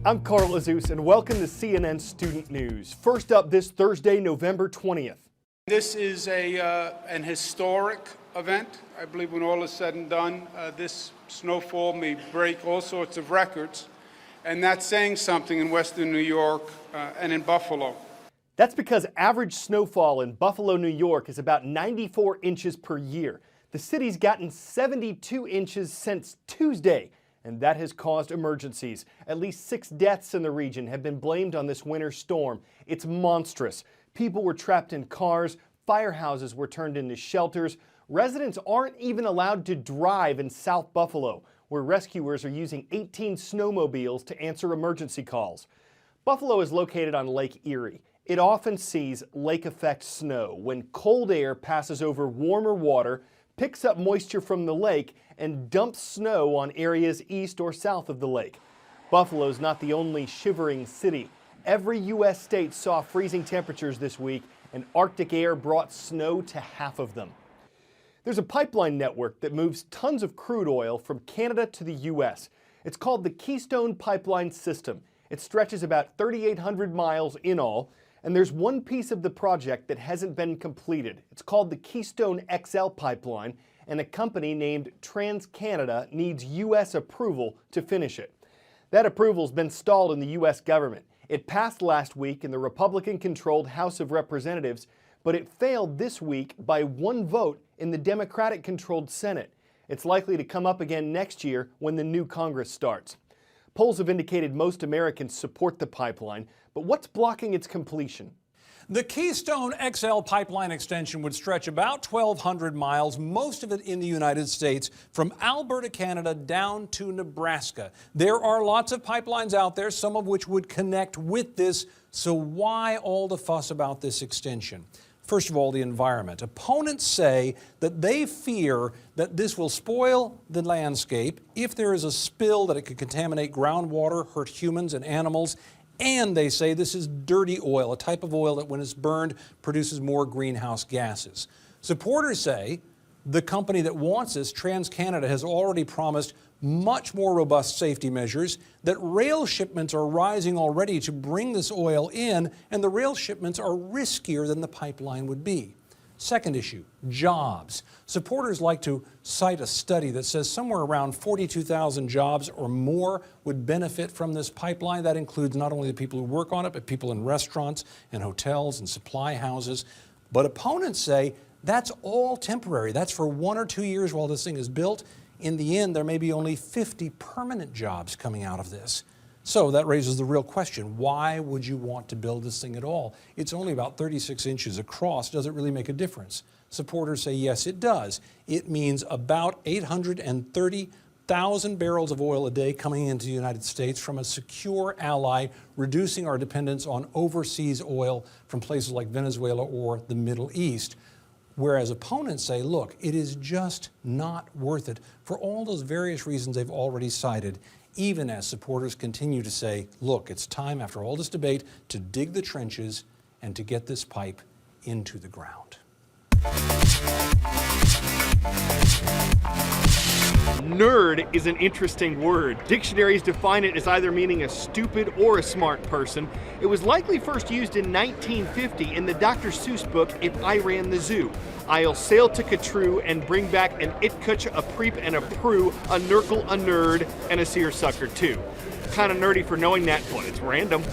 I'm Carl Azus, and welcome to CNN Student News. First up this Thursday, November 20th. This is an historic event. I believe when all is said and done, this snowfall may break all sorts of records, and that's saying something in Western New York and in Buffalo. That's because average snowfall in Buffalo, New York is about 94 inches per year. The city's gotten 72 inches since Tuesday, and that has caused emergencies. At least 6 deaths in the region have been blamed on this winter storm. It's monstrous. People were trapped in cars, firehouses were turned into shelters. Residents aren't even allowed to drive in South Buffalo, where rescuers are using 18 snowmobiles to answer emergency calls. Buffalo is located on Lake Erie. It often sees lake effect snow when cold air passes over warmer water, picks up moisture from the lake, and dumps snow on areas east or south of the lake. Buffalo's not the only shivering city. Every U.S. state saw freezing temperatures this week, and Arctic air brought snow to half of them. There's a pipeline network that moves tons of crude oil from Canada to the U.S. It's called the Keystone Pipeline System. It stretches about 3,800 miles in all, and there's one piece of the project that hasn't been completed. It's called the Keystone XL Pipeline, and a company named TransCanada needs U.S. approval to finish it. That approval's been stalled in the U.S. government. It passed last week in the Republican-controlled House of Representatives, but it failed this week by 1 vote in the Democratic-controlled Senate. It's likely to come up again next year when the new Congress starts. Polls have indicated most Americans support the pipeline, but what's blocking its completion? The Keystone XL pipeline extension would stretch about 1,200 miles, most of it in the United States, from Alberta, Canada, down to Nebraska. There are lots of pipelines out there, some of which would connect with this, so why all the fuss about this extension? First of all, the environment. Opponents say that they fear that this will spoil the landscape. If there is a spill, that it could contaminate groundwater, hurt humans and animals. And they say this is dirty oil, a type of oil that when it's burned produces more greenhouse gases. Supporters say the company that wants this, TransCanada, has already promised much more robust safety measures, that rail shipments are rising already to bring this oil in, and the rail shipments are riskier than the pipeline would be. Second issue, jobs. Supporters like to cite a study that says somewhere around 42,000 jobs or more would benefit from this pipeline. That includes not only the people who work on it, but people in restaurants and hotels and supply houses. But opponents say that's all temporary. That's for 1 or 2 years while this thing is built. In the end, there may be only 50 permanent jobs coming out of this. So that raises the real question, why would you want to build this thing at all? It's only about 36 inches across. Does it really make a difference? Supporters say yes, it does. It means about 830,000 barrels of oil a day coming into the United States from a secure ally, reducing our dependence on overseas oil from places like Venezuela or the Middle East. Whereas opponents say, look, it is just not worth it for all those various reasons they've already cited, even as supporters continue to say, look, it's time after all this debate to dig the trenches and to get this pipe into the ground. Nerd is an interesting word. Dictionaries define it as either meaning a stupid or a smart person. It was likely first used in 1950 in the Dr. Seuss book, If I Ran the Zoo. I'll sail to Catrue and bring back an Itkutch, a Preep, and a Prue, a Nurgle, a Nerd, and a Seersucker too. Kind of nerdy for knowing that, but it's random.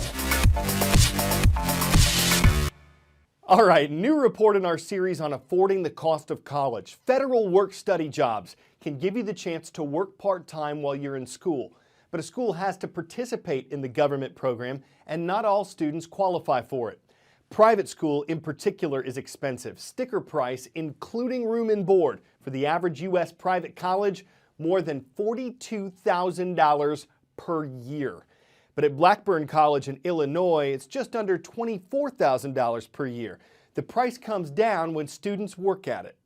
All right, new report in our series on affording the cost of college. Federal work-study jobs can give you the chance to work part-time while you're in school. But a school has to participate in the government program, and not all students qualify for it. Private school in particular is expensive. Sticker price, including room and board, for the average U.S. private college, more than $42,000 per year. But at Blackburn College in Illinois, it's just under $24,000 per year. The price comes down when students work at it.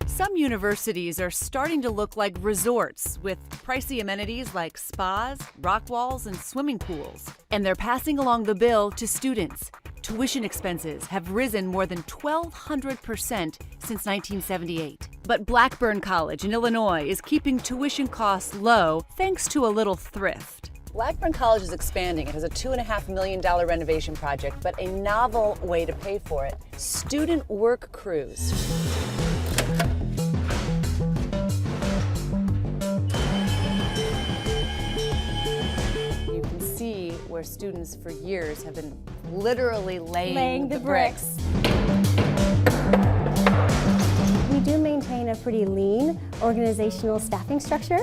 Some universities are starting to look like resorts with pricey amenities like spas, rock walls, and swimming pools. And they're passing along the bill to students. Tuition expenses have risen more than 1,200% since 1978. But Blackburn College in Illinois is keeping tuition costs low thanks to a little thrift. Blackburn College is expanding. It has a $2.5 million renovation project, but a novel way to pay for it: student work crews. You can see where students for years have been literally laying the bricks. We do maintain a pretty lean organizational staffing structure,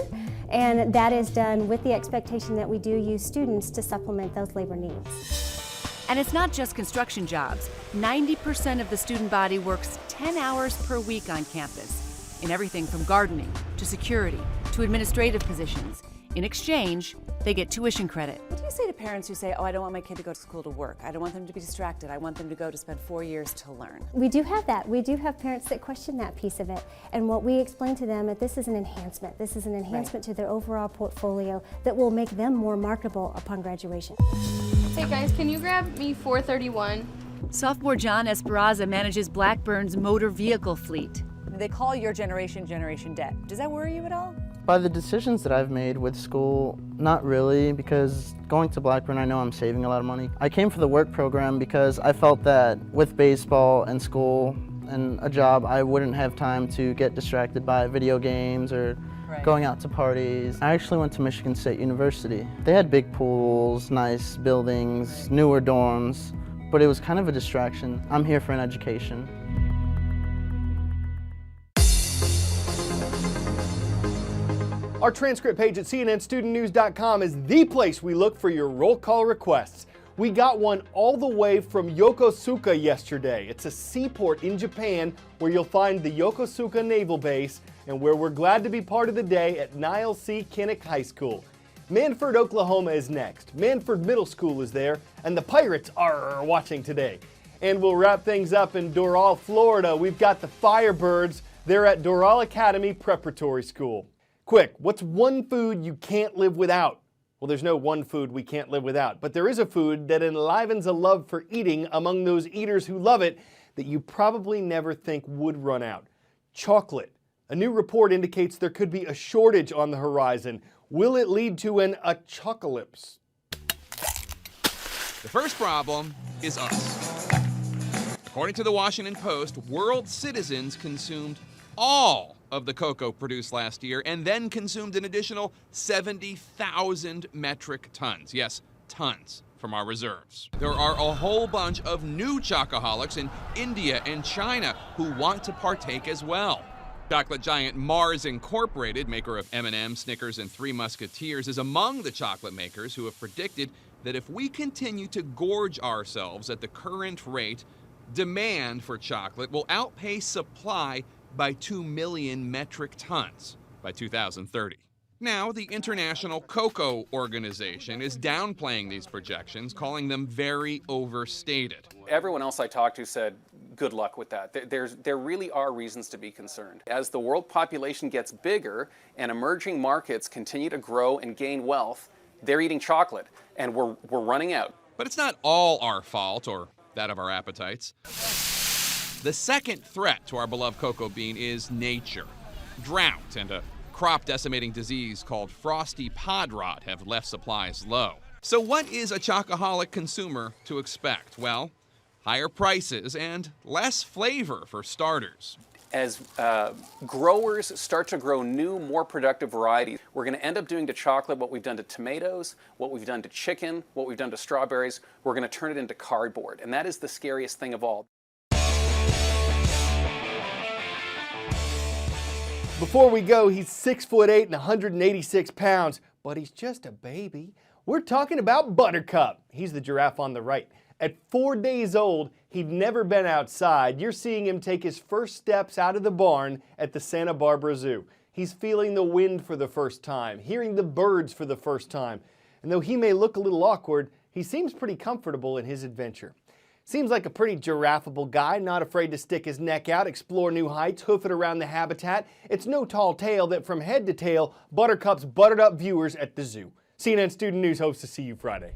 and that is done with the expectation that we do use students to supplement those labor needs. And it's not just construction jobs. 90% of the student body works 10 hours per week on campus, in everything from gardening to security to administrative positions. In exchange, they get tuition credit. What do you say to parents who say, oh, I don't want my kid to go to school to work. I don't want them to be distracted. I want them to go to spend 4 years to learn. We do have that. We do have parents that question that piece of it. And what we explain to them is this is an enhancement. This is an enhancement to their overall portfolio that will make them more marketable upon graduation. Hey guys, can you grab me 431? Sophomore John Esperanza manages Blackburn's motor vehicle fleet. They call your generation Generation Debt. Does that worry you at all? By the decisions that I've made with school, not really, because going to Blackburn, I know I'm saving a lot of money. I came for the work program because I felt that with baseball and school and a job, I wouldn't have time to get distracted by video games or going out to parties. I actually went to Michigan State University. They had big pools, nice buildings, newer dorms, but it was kind of a distraction. I'm here for an education. Our transcript page at cnnstudentnews.com is the place we look for your roll call requests. We got one all the way from Yokosuka yesterday. It's a seaport in Japan where you'll find the Yokosuka Naval Base and where we're glad to be part of the day at Niles C. Kinnick High School. Manford, Oklahoma is next. Manford Middle School is there, and the Pirates are watching today. And we'll wrap things up in Doral, Florida. We've got the Firebirds. They're at Doral Academy Preparatory School. Quick, what's one food you can't live without? Well, there's no one food we can't live without, but there is a food that enlivens a love for eating among those eaters who love it that you probably never think would run out. Chocolate. A new report indicates there could be a shortage on the horizon. Will it lead to an achocalypse? The first problem is us. According to the Washington Post, world citizens consumed all of the cocoa produced last year and then consumed an additional 70,000 metric tons. Yes, tons from our reserves. There are a whole bunch of new chocoholics in India and China who want to partake as well. Chocolate giant Mars Incorporated, maker of M&M's, Snickers, and Three Musketeers, is among the chocolate makers who have predicted that if we continue to gorge ourselves at the current rate, demand for chocolate will outpace supply by 2 million metric tons by 2030. Now, the International Cocoa Organization is downplaying these projections, calling them very overstated. Everyone else I talked to said, good luck with that. There really are reasons to be concerned. As the world population gets bigger and emerging markets continue to grow and gain wealth, they're eating chocolate, and we're running out. But it's not all our fault, or that of our appetites. The second threat to our beloved cocoa bean is nature. Drought and a crop-decimating disease called frosty pod rot have left supplies low. So what is a chocoholic consumer to expect? Well, higher prices and less flavor for starters. As growers start to grow new, more productive varieties, we're going to end up doing to chocolate what we've done to tomatoes, what we've done to chicken, what we've done to strawberries. We're going to turn it into cardboard, and that is the scariest thing of all. Before we go, he's 6'8" and 186 pounds, but he's just a baby. We're talking about Buttercup. He's the giraffe on the right. At 4 days old, he'd never been outside. You're seeing him take his first steps out of the barn at the Santa Barbara Zoo. He's feeling the wind for the first time, hearing the birds for the first time. And though he may look a little awkward, he seems pretty comfortable in his adventure. Seems like a pretty giraffeable guy, not afraid to stick his neck out, explore new heights, hoof it around the habitat. It's no tall tale that from head to tail, Buttercup's buttered up viewers at the zoo. CNN Student News hopes to see you Friday.